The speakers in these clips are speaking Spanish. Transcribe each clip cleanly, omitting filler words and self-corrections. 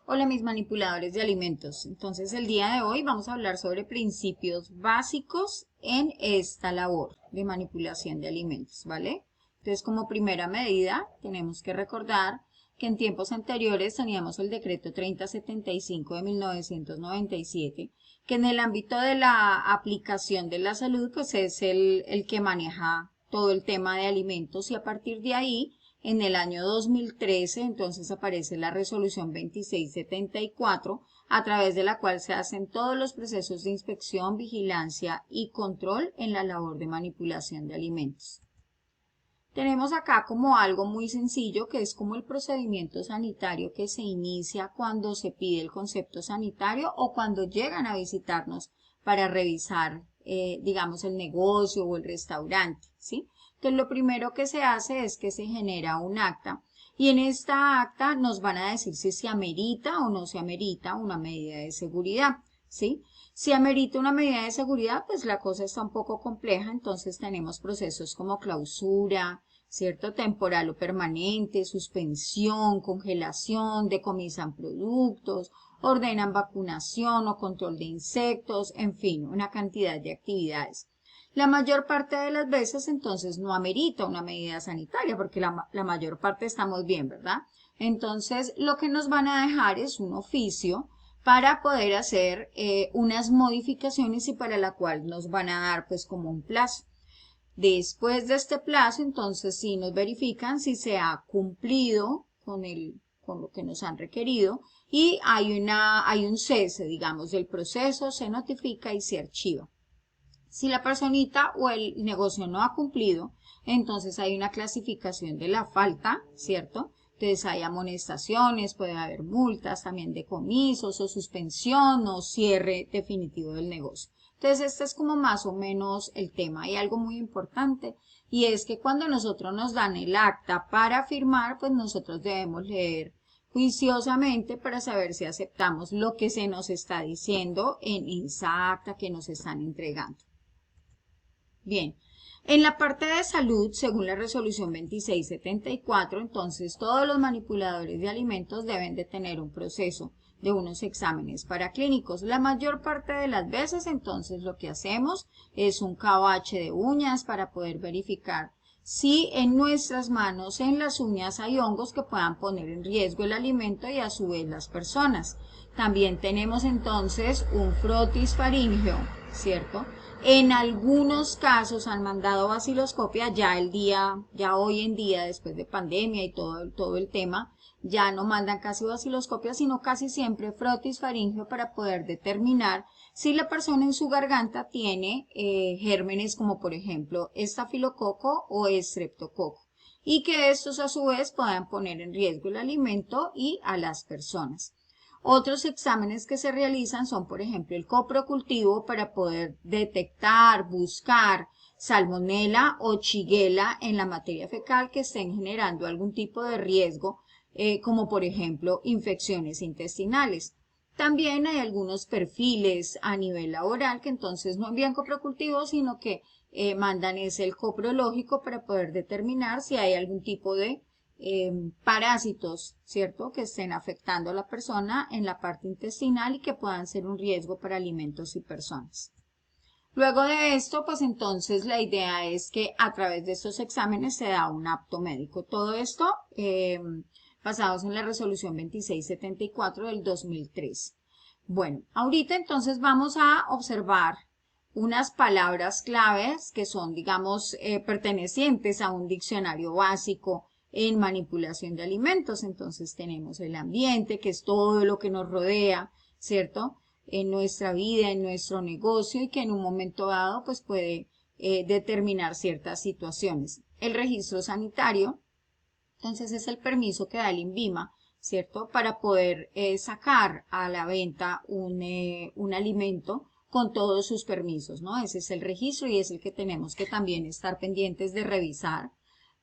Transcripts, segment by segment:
Hola mis manipuladores de alimentos. Entonces el día de hoy vamos a hablar sobre principios básicos en esta labor de manipulación de alimentos, ¿vale? Entonces como primera medida tenemos que recordar que en tiempos anteriores teníamos el decreto 3075 de 1997, que en el ámbito de la aplicación de la salud pues es el que maneja todo el tema de alimentos y a partir de ahí en el año 2013, entonces aparece la resolución 2674, a través de la cual se hacen todos los procesos de inspección, vigilancia y control en la labor de manipulación de alimentos. Tenemos acá como algo muy sencillo que es como el procedimiento sanitario que se inicia cuando se pide el concepto sanitario o cuando llegan a visitarnos para revisar, digamos, el negocio o el restaurante, ¿sí? Entonces, lo primero que se hace es que se genera un acta y en esta acta nos van a decir si se amerita o no se amerita una medida de seguridad, ¿sí? Si amerita una medida de seguridad, pues la cosa está un poco compleja, entonces tenemos procesos como clausura, ¿cierto? Temporal o permanente, suspensión, congelación, decomisan productos, ordenan vacunación o control de insectos, en fin, una cantidad de actividades. La mayor parte de las veces entonces no amerita una medida sanitaria porque la mayor parte estamos bien, ¿verdad? Entonces lo que nos van a dejar es un oficio para poder hacer unas modificaciones y para la cual nos van a dar pues como un plazo. Después de este plazo, entonces sí nos verifican si se ha cumplido con lo que nos han requerido y hay un cese, digamos, del proceso, se notifica y se archiva. Si la personita o el negocio no ha cumplido, entonces hay una clasificación de la falta, ¿cierto? Entonces hay amonestaciones, puede haber multas, también decomisos o suspensión o cierre definitivo del negocio. Entonces este es como más o menos el tema. Hay algo muy importante y es que cuando nosotros nos dan el acta para firmar, pues nosotros debemos leer juiciosamente para saber si aceptamos lo que se nos está diciendo en esa acta que nos están entregando. Bien, en la parte de salud, según la resolución 2674, entonces todos los manipuladores de alimentos deben de tener un proceso de unos exámenes paraclínicos. La mayor parte de las veces, entonces, lo que hacemos es un KOH de uñas para poder verificar si en nuestras manos, en las uñas, hay hongos que puedan poner en riesgo el alimento y a su vez las personas. También tenemos entonces un frotis faríngeo, ¿cierto? En algunos casos han mandado vaciloscopia ya hoy en día, después de pandemia y todo el tema, ya no mandan casi vaciloscopia, sino casi siempre frotis faríngeo para poder determinar si la persona en su garganta tiene gérmenes como por ejemplo estafilococo o estreptococo y que estos a su vez puedan poner en riesgo el alimento y a las personas. Otros exámenes que se realizan son, por ejemplo, el coprocultivo para poder detectar, buscar salmonela o shigella en la materia fecal que estén generando algún tipo de riesgo, como por ejemplo infecciones intestinales. También hay algunos perfiles a nivel laboral que entonces no envían coprocultivo, sino que mandan el coprológico para poder determinar si hay algún tipo de parásitos, ¿cierto? Que estén afectando a la persona en la parte intestinal y que puedan ser un riesgo para alimentos y personas. Luego de esto, pues entonces la idea es que a través de estos exámenes se da un apto médico. Todo esto basados en la resolución 2674 del 2003. Bueno, ahorita entonces vamos a observar unas palabras claves que son, digamos, pertenecientes a un diccionario básico en manipulación de alimentos. Entonces tenemos el ambiente, que es todo lo que nos rodea, ¿cierto? En nuestra vida, en nuestro negocio y que en un momento dado pues puede determinar ciertas situaciones. El registro sanitario, entonces es el permiso que da el INVIMA, ¿cierto? Para poder sacar a la venta un alimento con todos sus permisos, ¿no? Ese es el registro y es el que tenemos que también estar pendientes de revisar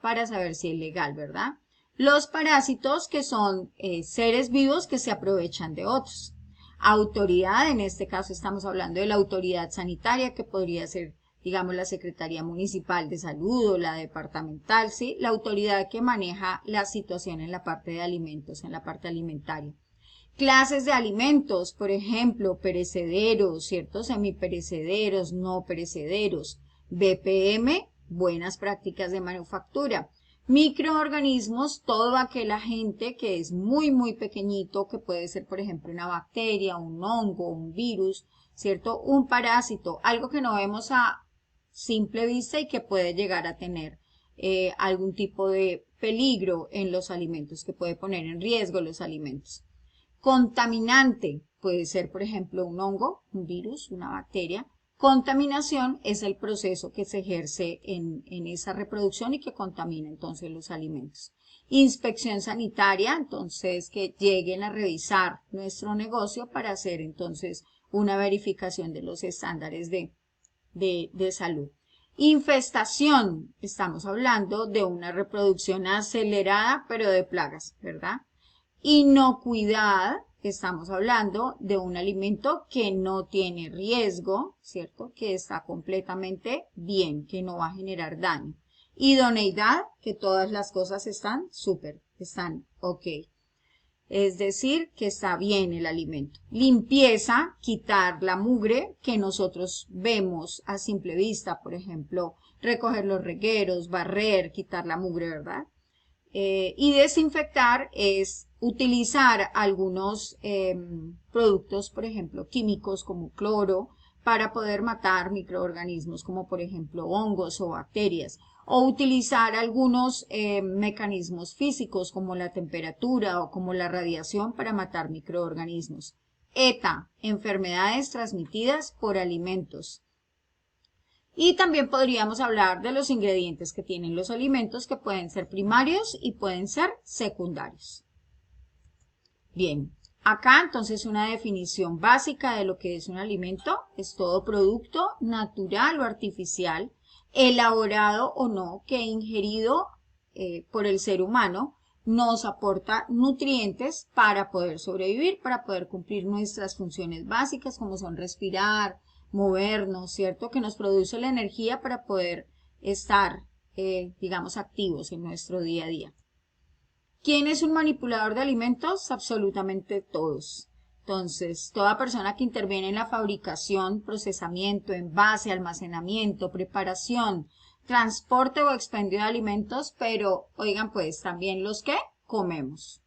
para saber si es legal, ¿verdad? Los parásitos, que son seres vivos que se aprovechan de otros. Autoridad, en este caso estamos hablando de la autoridad sanitaria, que podría ser, digamos, la Secretaría Municipal de Salud o la departamental, ¿sí? La autoridad que maneja la situación en la parte de alimentos, en la parte alimentaria. Clases de alimentos, por ejemplo, perecederos, ¿cierto? Semiperecederos, no perecederos. BPM, buenas prácticas de manufactura. Microorganismos, todo aquel agente que es muy pequeñito, que puede ser, por ejemplo, una bacteria, un hongo, un virus, ¿cierto? Un parásito, algo que no vemos a simple vista y que puede llegar a tener algún tipo de peligro en los alimentos, que puede poner en riesgo los alimentos. Contaminante puede ser, por ejemplo, un hongo, un virus, una bacteria. Contaminación es el proceso que se ejerce en esa reproducción y que contamina entonces los alimentos. Inspección sanitaria, entonces que lleguen a revisar nuestro negocio para hacer entonces una verificación de los estándares de salud. Infestación, estamos hablando de una reproducción acelerada pero de plagas, ¿verdad? Inocuidad, estamos hablando de un alimento que no tiene riesgo, ¿cierto? Que está completamente bien, que no va a generar daño. Idoneidad, que todas las cosas están súper, están ok. Es decir, que está bien el alimento. Limpieza, quitar la mugre que nosotros vemos a simple vista, por ejemplo, recoger los regueros, barrer, quitar la mugre, ¿verdad? Y desinfectar es utilizar algunos productos, por ejemplo, químicos como cloro, para poder matar microorganismos como por ejemplo hongos o bacterias, o utilizar algunos mecanismos físicos como la temperatura o como la radiación para matar microorganismos. ETA, enfermedades transmitidas por alimentos. Y también podríamos hablar de los ingredientes que tienen los alimentos, que pueden ser primarios y pueden ser secundarios. Bien, acá entonces una definición básica de lo que es un alimento: es todo producto natural o artificial, elaborado o no, que ingerido por el ser humano nos aporta nutrientes para poder sobrevivir, para poder cumplir nuestras funciones básicas como son respirar, movernos, ¿cierto? Que nos produce la energía para poder estar, digamos, activos en nuestro día a día. ¿Quién es un manipulador de alimentos? Absolutamente todos. Entonces, toda persona que interviene en la fabricación, procesamiento, envase, almacenamiento, preparación, transporte o expendio de alimentos, pero oigan pues también los que comemos.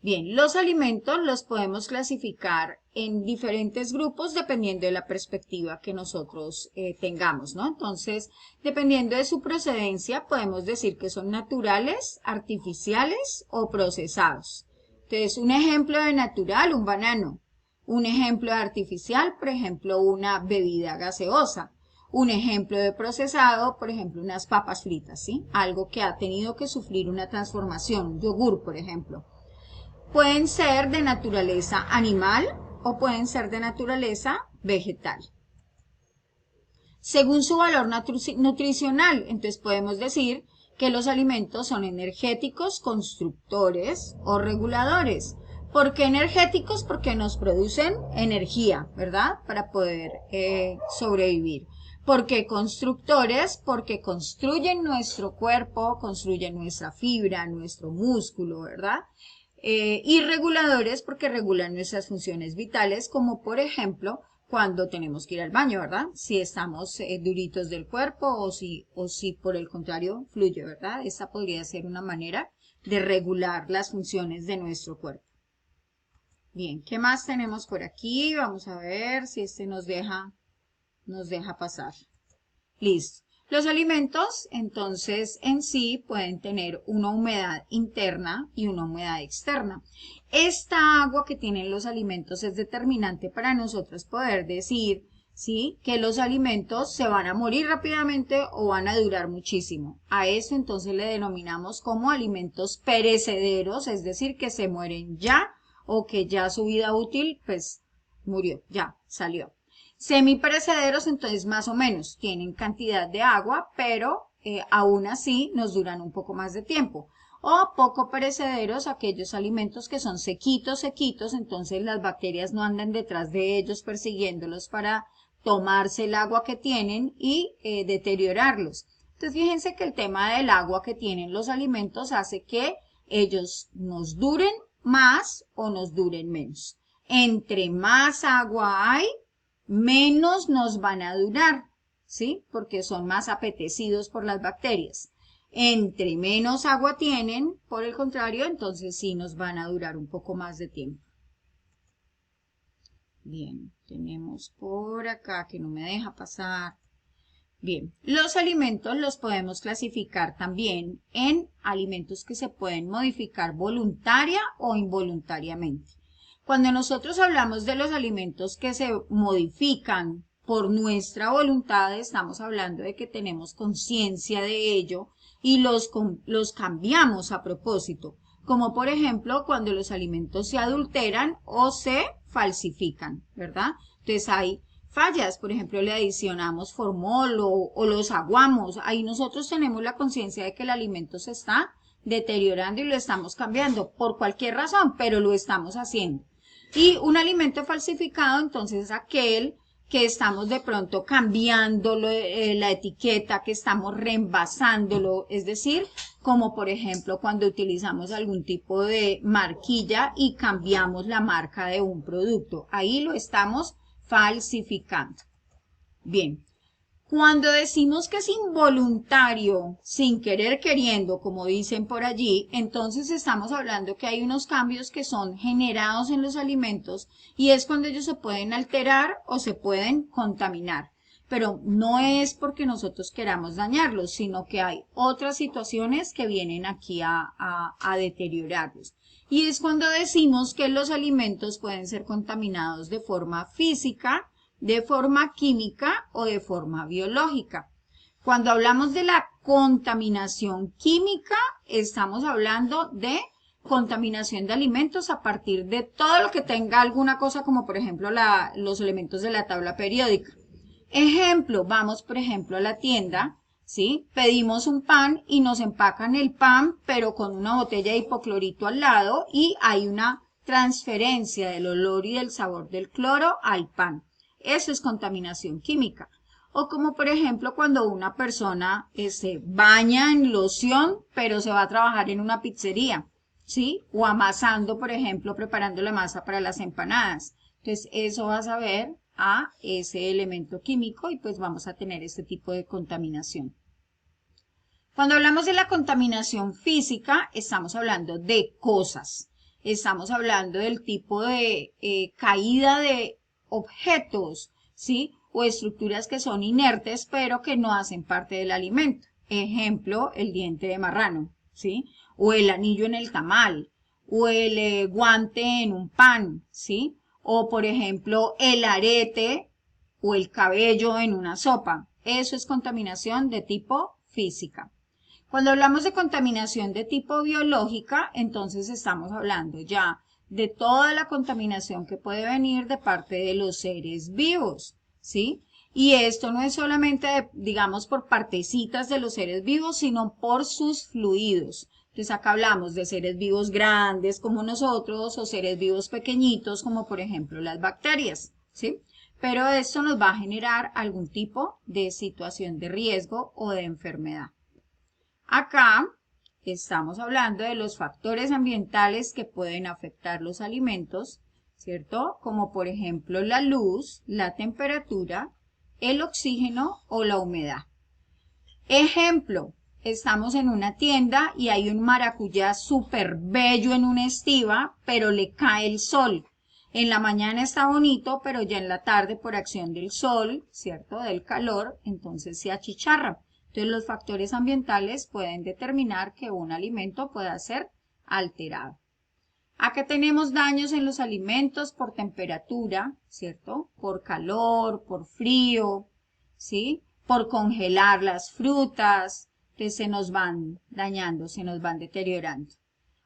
Bien, los alimentos los podemos clasificar en diferentes grupos dependiendo de la perspectiva que nosotros tengamos, ¿no? Entonces, dependiendo de su procedencia, podemos decir que son naturales, artificiales o procesados. Entonces, un ejemplo de natural, un banano. Un ejemplo de artificial, por ejemplo, una bebida gaseosa. Un ejemplo de procesado, por ejemplo, unas papas fritas, ¿sí? Algo que ha tenido que sufrir una transformación, un yogur, por ejemplo. Pueden ser de naturaleza animal o pueden ser de naturaleza vegetal. Según su valor nutricional, entonces podemos decir que los alimentos son energéticos, constructores o reguladores. ¿Por qué energéticos? Porque nos producen energía, ¿verdad? Para poder sobrevivir. ¿Por qué constructores? Porque construyen nuestro cuerpo, construyen nuestra fibra, nuestro músculo, ¿verdad? Y reguladores porque regulan nuestras funciones vitales, como por ejemplo cuando tenemos que ir al baño, ¿verdad? Si estamos duritos del cuerpo o si por el contrario fluye, ¿verdad? Esta podría ser una manera de regular las funciones de nuestro cuerpo. Bien, ¿qué más tenemos por aquí? Vamos a ver si este nos deja pasar. Listo. Los alimentos, entonces, en sí pueden tener una humedad interna y una humedad externa. Esta agua que tienen los alimentos es determinante para nosotros poder decir, ¿sí?, que los alimentos se van a morir rápidamente o van a durar muchísimo. A eso entonces le denominamos como alimentos perecederos, es decir, que se mueren ya o que ya su vida útil, pues, murió, ya, salió. Semiperecederos, entonces más o menos tienen cantidad de agua, pero aún así nos duran un poco más de tiempo. O poco perecederos, aquellos alimentos que son sequitos, entonces las bacterias no andan detrás de ellos persiguiéndolos para tomarse el agua que tienen y deteriorarlos. Entonces fíjense que el tema del agua que tienen los alimentos hace que ellos nos duren más o nos duren menos. Entre más agua hay, menos nos van a durar, ¿sí? Porque son más apetecidos por las bacterias. Entre menos agua tienen, por el contrario, entonces sí nos van a durar un poco más de tiempo. Bien, tenemos por acá que no me deja pasar. Bien, los alimentos los podemos clasificar también en alimentos que se pueden modificar voluntaria o involuntariamente. Cuando nosotros hablamos de los alimentos que se modifican por nuestra voluntad, estamos hablando de que tenemos conciencia de ello y los cambiamos a propósito, como por ejemplo cuando los alimentos se adulteran o se falsifican, ¿verdad? Entonces hay fallas, por ejemplo, le adicionamos formol o los aguamos, ahí nosotros tenemos la conciencia de que el alimento se está deteriorando y lo estamos cambiando por cualquier razón, pero lo estamos haciendo. Y un alimento falsificado, entonces, es aquel que estamos de pronto cambiando la etiqueta, que estamos reembasándolo, es decir, como por ejemplo cuando utilizamos algún tipo de marquilla y cambiamos la marca de un producto. Ahí lo estamos falsificando. Bien, cuando decimos que es involuntario, sin querer queriendo, como dicen por allí, entonces estamos hablando que hay unos cambios que son generados en los alimentos y es cuando ellos se pueden alterar o se pueden contaminar. Pero no es porque nosotros queramos dañarlos, sino que hay otras situaciones que vienen aquí a deteriorarlos. Y es cuando decimos que los alimentos pueden ser contaminados de forma física, de forma química o de forma biológica. Cuando hablamos de la contaminación química, estamos hablando de contaminación de alimentos a partir de todo lo que tenga alguna cosa como por ejemplo los elementos de la tabla periódica. Ejemplo, vamos por ejemplo a la tienda, ¿sí? Pedimos un pan y nos empacan el pan pero con una botella de hipoclorito al lado y hay una transferencia del olor y del sabor del cloro al pan. Eso es contaminación química. O como por ejemplo cuando una persona se baña en loción, pero se va a trabajar en una pizzería, ¿sí? O amasando, por ejemplo, preparando la masa para las empanadas. Entonces eso va a saber a ese elemento químico y pues vamos a tener este tipo de contaminación. Cuando hablamos de la contaminación física, estamos hablando de cosas. Estamos hablando del tipo de caída de objetos, ¿sí? O estructuras que son inertes, pero que no hacen parte del alimento. Ejemplo, el diente de marrano, ¿sí? O el anillo en el tamal, o el guante en un pan, ¿sí? O, por ejemplo, el arete o el cabello en una sopa. Eso es contaminación de tipo física. Cuando hablamos de contaminación de tipo biológica, entonces estamos hablando ya de toda la contaminación que puede venir de parte de los seres vivos, ¿sí? Y esto no es solamente, digamos, por partecitas de los seres vivos, sino por sus fluidos. Entonces acá hablamos de seres vivos grandes como nosotros o seres vivos pequeñitos como por ejemplo las bacterias, ¿sí? Pero esto nos va a generar algún tipo de situación de riesgo o de enfermedad. Acá estamos hablando de los factores ambientales que pueden afectar los alimentos, ¿cierto? Como por ejemplo la luz, la temperatura, el oxígeno o la humedad. Ejemplo, estamos en una tienda y hay un maracuyá súper bello en una estiva, pero le cae el sol. En la mañana está bonito, pero ya en la tarde por acción del sol, ¿cierto? Del calor, entonces se achicharra. Entonces los factores ambientales pueden determinar que un alimento pueda ser alterado. Acá tenemos daños en los alimentos por temperatura, ¿cierto? Por calor, por frío, ¿sí? Por congelar las frutas, entonces se nos van dañando, se nos van deteriorando.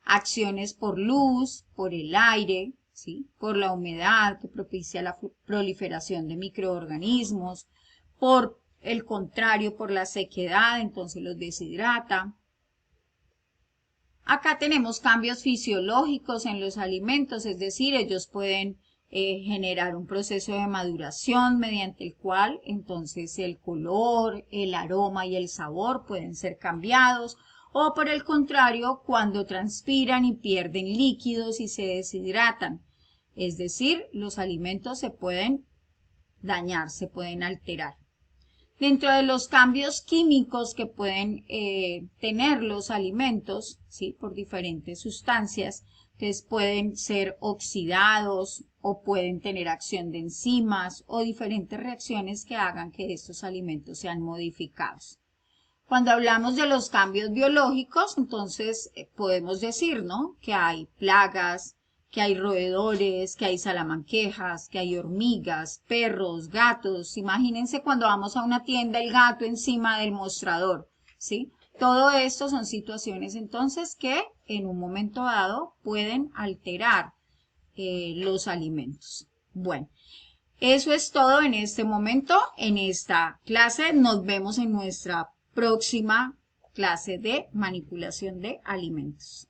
Acciones por luz, por el aire, ¿sí? Por la humedad que propicia la proliferación de microorganismos, por el contrario, por la sequedad, entonces los deshidrata. Acá tenemos cambios fisiológicos en los alimentos, es decir, ellos pueden generar un proceso de maduración mediante el cual entonces el color, el aroma y el sabor pueden ser cambiados o por el contrario, cuando transpiran y pierden líquidos y se deshidratan. Es decir, los alimentos se pueden dañar, se pueden alterar. Dentro de los cambios químicos que pueden tener los alimentos, ¿sí? Por diferentes sustancias, entonces pueden ser oxidados o pueden tener acción de enzimas o diferentes reacciones que hagan que estos alimentos sean modificados. Cuando hablamos de los cambios biológicos, entonces podemos decir, ¿no? Que hay plagas, que hay roedores, que hay salamanquejas, que hay hormigas, perros, gatos. Imagínense cuando vamos a una tienda el gato encima del mostrador, ¿sí? Todo esto son situaciones entonces que en un momento dado pueden alterar los alimentos. Bueno, eso es todo en este momento, en esta clase. Nos vemos en nuestra próxima clase de manipulación de alimentos.